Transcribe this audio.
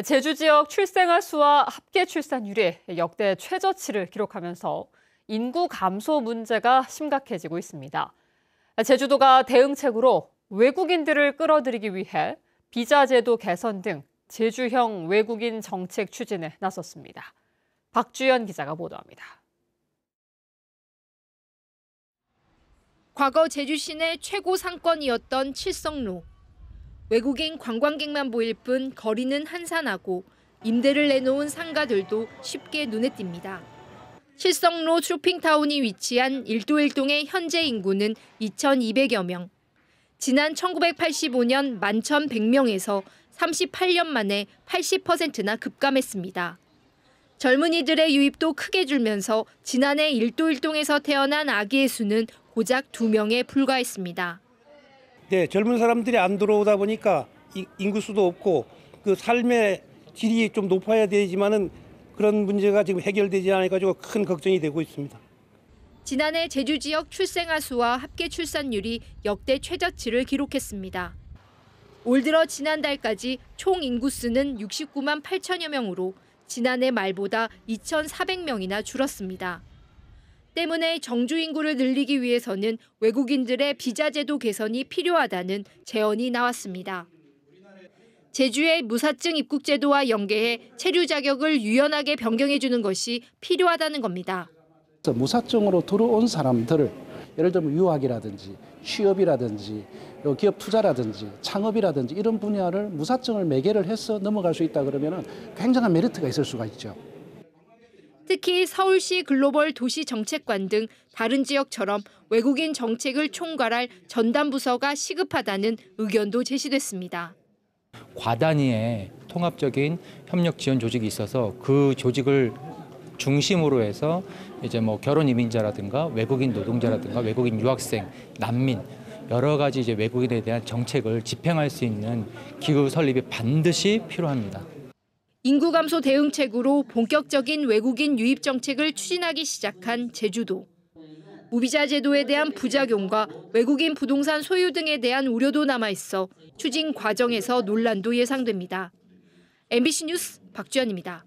제주 지역 출생아 수와 합계 출산율이 역대 최저치를 기록하면서 인구 감소 문제가 심각해지고 있습니다. 제주도가 대응책으로 외국인들을 끌어들이기 위해 비자 제도 개선 등 제주형 외국인 정책 추진에 나섰습니다. 박주연 기자가 보도합니다. 과거 제주 시내 최고 상권이었던 칠성로. 외국인 관광객만 보일 뿐 거리는 한산하고 임대를 내놓은 상가들도 쉽게 눈에 띕니다. 칠성로 쇼핑타운이 위치한 일도일동의 현재 인구는 2,200여 명. 지난 1985년 11,100명에서 38년 만에 80%나 급감했습니다. 젊은이들의 유입도 크게 줄면서 지난해 일도일동에서 태어난 아기의 수는 고작 2명에 불과했습니다. 네, 젊은 사람들이 안 들어오다 보니까 인구수도 없고 그 삶의 질이 좀 높아야 되지만은 그런 문제가 지금 해결되지 않아가지고 큰 걱정이 되고 있습니다. 지난해 제주 지역 출생아 수와 합계 출산율이 역대 최저치를 기록했습니다. 올 들어 지난달까지 총 인구수는 69만 8천여 명으로 지난해 말보다 2,400명이나 줄었습니다. 때문에 정주 인구를 늘리기 위해서는 외국인들의 비자 제도 개선이 필요하다는 제언이 나왔습니다. 제주의 무사증 입국 제도와 연계해 체류 자격을 유연하게 변경해 주는 것이 필요하다는 겁니다. 무사증으로 들어온 사람들을 예를 들면 유학이라든지 취업이라든지 기업 투자라든지 창업이라든지 이런 분야를 무사증을 매개를 해서 넘어갈 수 있다 그러면 굉장한 메리트가 있을 수가 있죠. 특히 서울시 글로벌 도시정책관 등 다른 지역처럼 외국인 정책을 총괄할 전담부서가 시급하다는 의견도 제시됐습니다. 과단위의 통합적인 협력 지원 조직이 있어서 그 조직을 중심으로 해서 이제 뭐 결혼 이민자라든가 외국인 노동자라든가 외국인 유학생, 난민 여러 가지 이제 외국인에 대한 정책을 집행할 수 있는 기구 설립이 반드시 필요합니다. 인구 감소 대응책으로 본격적인 외국인 유입 정책을 추진하기 시작한 제주도. 무비자 제도에 대한 부작용과 외국인 부동산 소유 등에 대한 우려도 남아있어 추진 과정에서 논란도 예상됩니다. MBC 뉴스 박주연입니다.